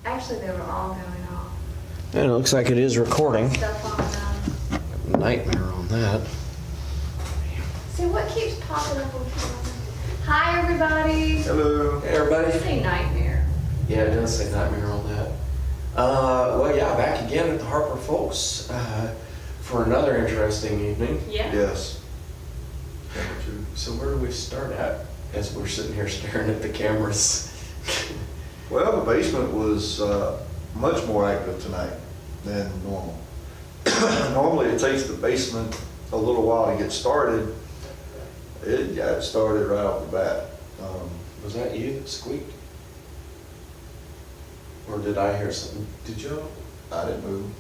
Actually, they were all going off. And it looks like it is recording. Stuff on them. Nightmare on that. See, what keeps popping up on camera? Hi, everybody. Hello. Hey, everybody. Say nightmare. Yeah, it does say nightmare on that. Well, yeah, back again at the Harper-Fowlkes for another interesting evening. Yeah. Yes. So where do we start at as we're sitting here staring at the cameras? Well, the basement was much more active tonight than normal. Normally it takes the basement a little while to get started. It got started right off the bat. Was that you that squeaked? Or did I hear something? Did you? I didn't move.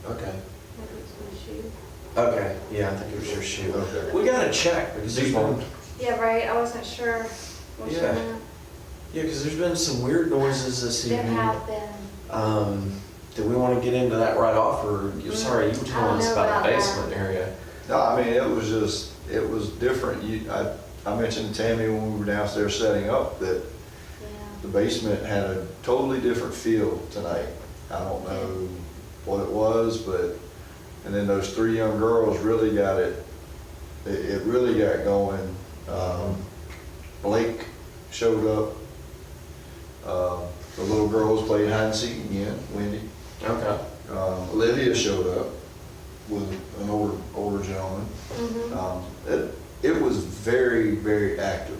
Okay. Maybe it was my shoe. Okay, yeah, I think it was your shoe. Okay. We gotta check because there's been, Yeah, right. I wasn't sure. What Yeah. you meant. yeah, because there's been some weird noises this There evening. have been. Do we want to get into that right off, or sorry, you were I don't telling us know about about the that. basement area? No, I mean, it was different. I mentioned to Tammy when we were downstairs setting up that Yeah. the basement had a totally different feel tonight. I don't know what it was, and then those three young girls really got it really got going. Blake showed up. The little girls played hide and seek again, Wendy. Okay. Olivia showed up with an older gentleman. Mm-hmm. It was very, very active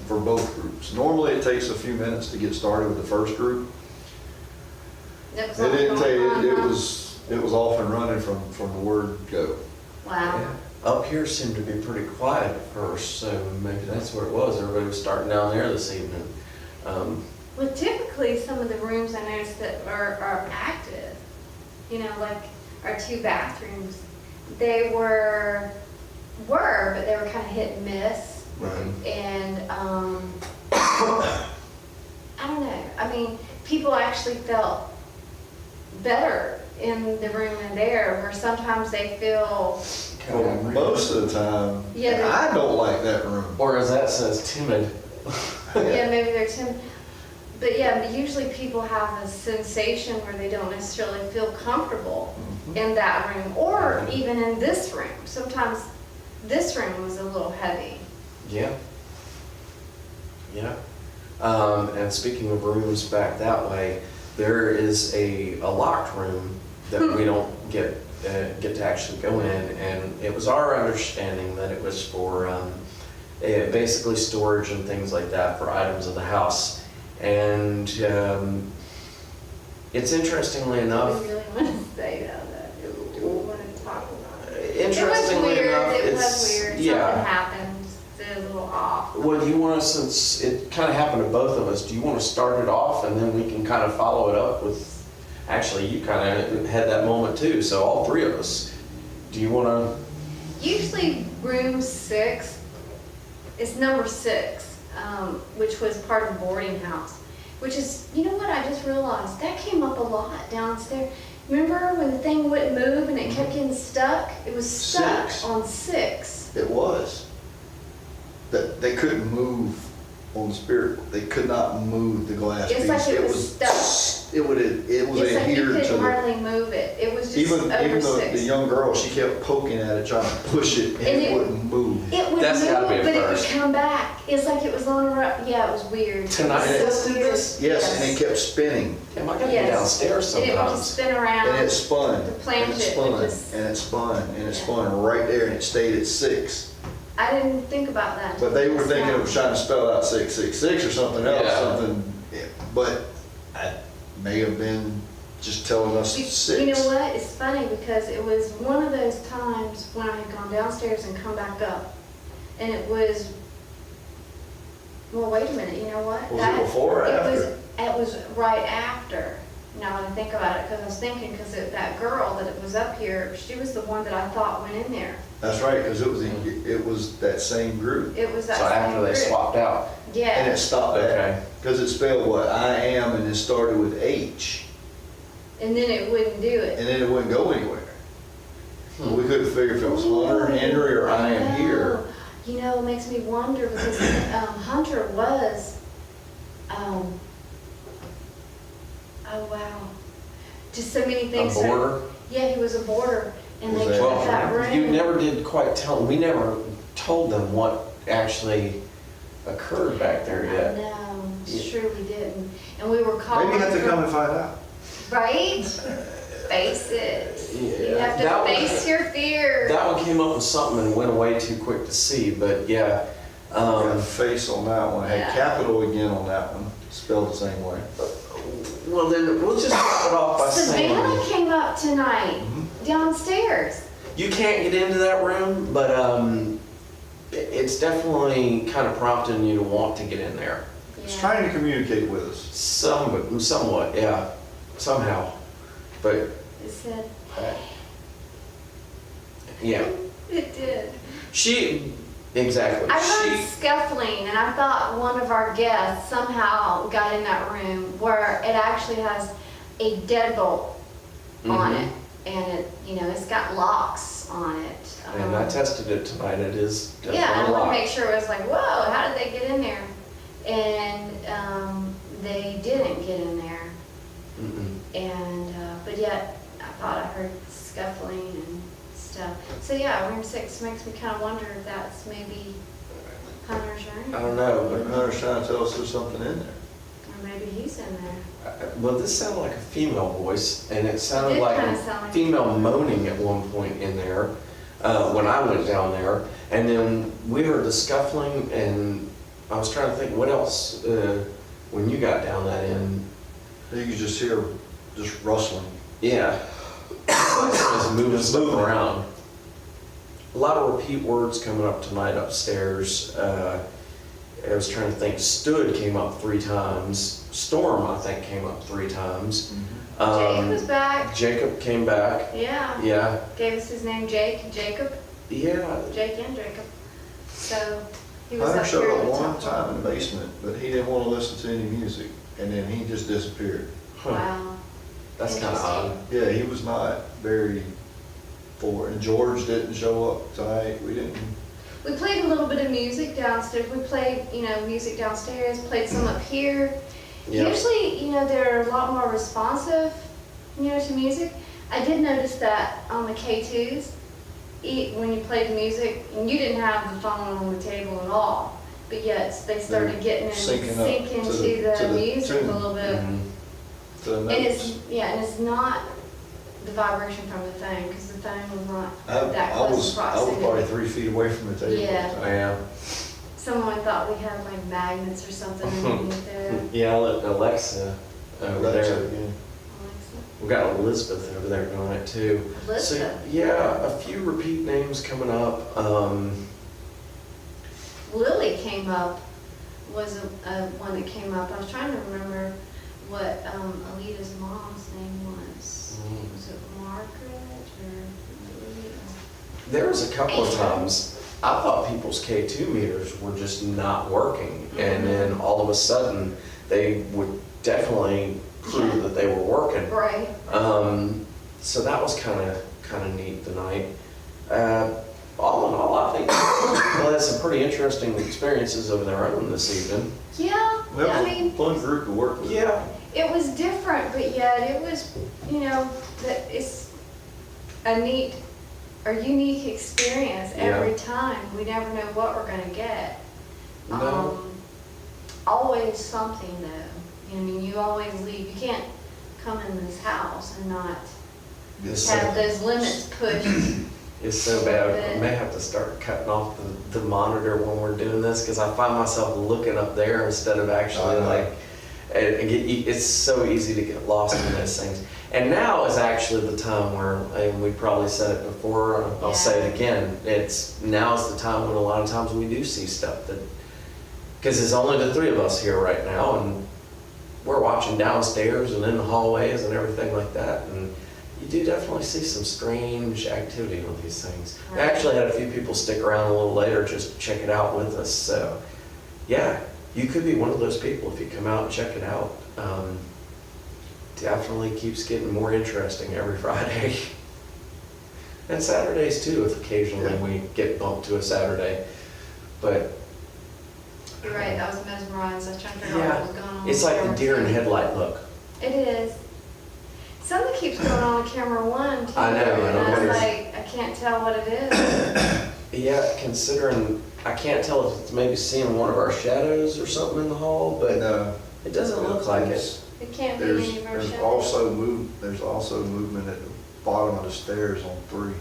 for both groups. Normally it takes a few minutes to get started with the first group. It was It didn't all take, going on, it huh? was off and running from the word go. Wow. Yeah. Up here seemed to be pretty quiet at first, so maybe that's what it was. Everybody was starting down there this evening. Well, typically, some of the rooms I noticed that are active, you know, like our two bathrooms, they were, but they were kind of hit and miss. Right. And, I don't know, I mean, people actually felt better in the room in there, where sometimes they feel, Well, most of the time, Yeah, I don't like that room. Or as that says, timid. yeah, maybe they're timid. But yeah, but usually people have a sensation where they don't necessarily feel comfortable in that room, or even in this room. Sometimes this room was a little heavy. Yeah. Yeah. And speaking of rooms back that way, there is a locked room that we don't get to actually go in, and it was our understanding that it was for basically storage and things like that for items of the house. And it's interestingly enough, We really want to say that. We want to talk about it. interestingly enough, It was it's weird. Something yeah. happened. It was a little off. Well, do you want to, since it kind of happened to both of us, do you want to start it off and then we can kind of follow it up with, actually you kind of had that moment too, so all three of us. Do you want to? Usually room 6 is number 6, which was part of boarding house, which is, you know what, I just realized, that came up a lot downstairs. Remember when the thing wouldn't move and it kept getting stuck? It was stuck 6. on 6. It was. That they couldn't move on the spirit. They could not move the glass It's piece. like it was stuck. It was It's like you adhered to couldn't the. hardly move it. It was just Even over the 6. young girl, she kept poking at it, trying to push it, and it wouldn't move. It would That's move, gotta be a but it would first. come back. It's like it was on a, yeah, it was weird. Tonight It it was so did weird. this? Yes, and it kept spinning, Am I going to be Yes. downstairs And it would just sometimes? spin around. and it spun, The and planchet it would spun, just- and it spun, and it Yeah. spun right there, and it stayed at 6. I didn't think about that. But they were just thinking now. it was trying to spell out 666 or something else, Yeah. something, but I may have been just telling us 6. You know what? It's funny because it was one of those times when I had gone downstairs and come back up. And it was, well, wait a minute, you know what? Was it before or after? It was right after. Now that I think about it, because I was thinking, because that girl that was up here, she was the one that I thought went in there. That's right, because it was that same group, It was that So same after they group. swapped out. and Yeah. it stopped Okay. at, because it spelled what, I am, and it started with H, And then it wouldn't do it. and then it wouldn't go anywhere. Hmm. We couldn't figure if it was Hunter, Henry, or I am here. You know, it makes me wonder because Hunter was, Oh, wow. Just so many A things. boarder? Yeah, he was a boarder, and they Was kept that- that room. You never did quite tell, we never told them what actually occurred back there yet. No, sure we didn't. And we were calling. Maybe you have to for- come and find out. Right? Face it. You Yeah, have that to one- face your fear. That one came up with something and went away too quick to see, but yeah. Got a face on that one, had Yeah. capital again on that one, spelled the same way. Well, then we'll just start it off by Savannah saying, came up tonight Mhm. downstairs. you can't get into that room, but it's definitely kind of prompting you to want to get in there. It's Yeah. trying to communicate with us. Somewhat, yeah, somehow. But, It said, yeah, it did. exactly. I heard scuffling, and I thought one of our guests somehow got in that room where it actually has a deadbolt on Mhm. it, and it, it's got locks on it. And I tested it tonight, it is Yeah, I definitely want to make locked. sure it was like, whoa, how did they get in there? And they didn't get in there, Mm-mm. and but yet I thought I heard scuffling and stuff. So yeah, room 6 makes me kind of wonder if that's maybe Hunter's room. I don't know, But but Hunter's trying to tell us there's something in there. Or maybe he's in there. Well, this sounded like a female voice, and it sounded It did like kinda a sound like- female moaning at one point in there when I went down there. And then we heard the scuffling, and I was trying to think what else when you got down that end. You could just hear just rustling. Yeah, just moving Just stuff moving. around. A lot of repeat words coming up tonight upstairs. I was trying to think. Stood came up 3 times. Storm, I think, came up 3 times. Jake was back. Jacob came back. Yeah. Yeah, Gave us his name, Jake and Jacob. yeah. Jake and Jacob. So he was Hunter up here showed at up the one top. time in the basement, but he didn't want to listen to any music, and then he just disappeared. Huh. Wow. That's kind of odd. Yeah, he was not very for it. And George didn't show up tonight. We didn't. We played a little bit of music downstairs. We played, music downstairs, played some up here. Yeah. Usually, they're a lot more responsive, to music. I did notice that on the K2s, when you played the music, and you didn't have the phone on the table at all, but yet they started getting in Syncing up sync to into the the music tune. a little bit. Mhm. The And notes. it's not the vibration from the phone, because the phone was not that I close was in probably proximity. 3 feet away from the table. Yeah. Yeah. Someone thought we had like magnets or something underneath there. Yeah, Alexa over Alexa, there. yeah. We got Elizabeth over there doing it too. So, Elizabeth. yeah, a few repeat names coming up. Lily came up, was a one that came up. I was trying to remember what Alita's mom's name was. Was it Margaret or Lily? There was a couple of times I thought people's K2 meters were just not working, and then all of a sudden they would definitely prove that they were working. Right. So that was kind of neat tonight. All in all, I think people had some pretty interesting experiences of their own this evening. Yeah. That I was mean, a fun group to work with. Yeah, it was different, but yet it was, that it's a neat or unique experience every time. We never know what we're gonna get. No. Always something though. You always leave. You can't come in this house and not Yes, have sir. those limits pushed. it's so bad. I may have to start cutting off the monitor when we're doing this, because I find myself looking up there instead of actually it's so easy to get lost in those things. And now is actually the time where, and we probably said it before, I'll say it again, now is the time when a lot of times we do see stuff that, because there's only the 3 of us here right now, and we're watching downstairs and in the hallways and everything like that, and you do definitely see some strange activity on these things. We Right. actually had a few people stick around a little later just to check it out with us, so yeah, you could be one of those people if you come out and check it out. Definitely keeps getting more interesting every Friday. And Saturdays too, if occasionally we get bumped to a Saturday. But You're right, I was mesmerized. I was trying to figure out what was going on. it's like the deer in headlight look. It is. Something keeps going on with camera one too. I know, And I was wonder- like, I can't tell what it is. Yeah, considering, I can't tell if it's maybe seeing one of our shadows or something in the hall, but No. it doesn't look like it. It can't be There's, any of our there's shadows. also movement at the bottom of the stairs on 3.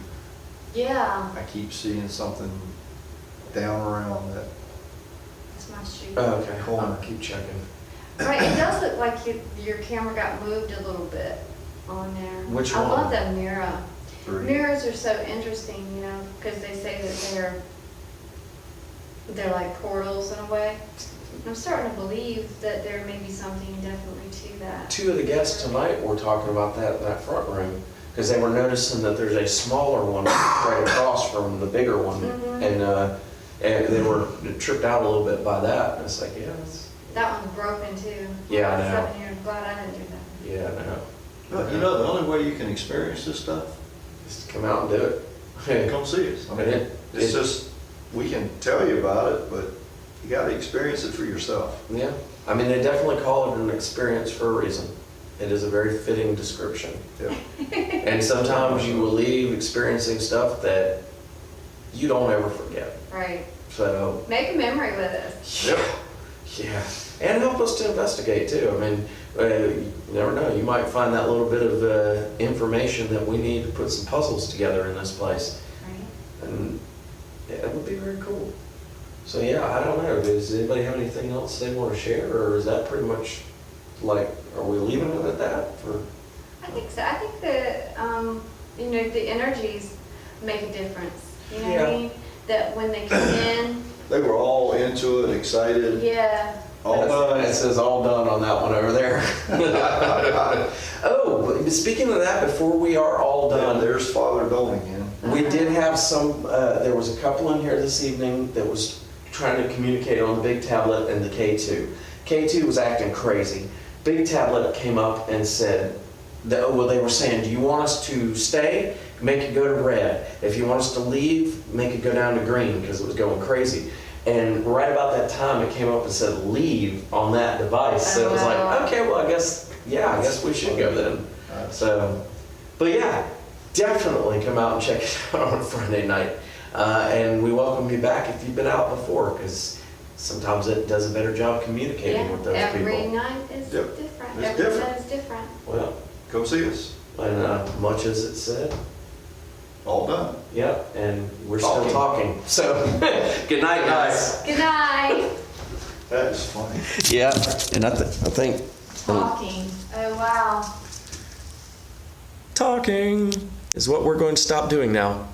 Yeah, I keep seeing something down around that. that's my street. Oh, okay, Corner. I'll keep checking. Right, it does look like your camera got moved a little bit on there. Which I one? love that mirror. 3. Mirrors are so interesting, you know, because they say that they're like portals in a way. And I'm starting to believe that there may be something definitely to that. 2 of the guests tonight were talking about that in that front room, because they were noticing that there's a smaller one right across from the bigger one. Mhm. And they were tripped out a little bit by that. And it's like, yeah, That one's broken too. Yeah, I know. 7 years, glad I didn't do that. yeah, I know. But you know, the only way you can experience this stuff, Just come out and do it. come see us. I mean, It- it's just, we can tell you about it, but you gotta experience it for yourself. Yeah, I mean, they definitely call it an experience for a reason. It is a very fitting description. Yeah. And sometimes you will leave experiencing stuff that you don't ever forget. Right. So, Make a memory with us. Yep. yeah, and help us to investigate too. I mean, you never know, you might find that little bit of information that we need to put some puzzles together in this place. Right. And yeah, it would be very cool. So yeah, I don't know, does anybody have anything else they want to share, or is that pretty much like, are we leaving it at that? For I think so. I think that, you know, the energies make a difference. You know what I Yeah. mean? That when they come in, They were all into it, excited, yeah. all done. It says all done on that one over there. Oh, speaking of that, before we are all done, There's Father Dolan again. we did have some, there was a couple in here this evening that was trying to communicate on the big tablet and the K2. K2 was acting crazy. Big tablet came up and said, well, they were saying, do you want us to stay? Make it go to red. If you want us to leave, make it go down to green, because it was going crazy. And right about that time, it came up and said leave on that device. So it was like, okay, well, I guess we should go then. So, but yeah, definitely come out and check it out on a Friday night. And we welcome you back if you've been out before, because sometimes it does a better job communicating with those Every people. night is Yep. different. It's Every different. night is different. Well, Come see us. and much as it said, All done. yep, and we're still talking. So, good night, guys. Good night. That is funny. Yeah, and I think Talking. Oh, wow. talking is what we're going to stop doing now.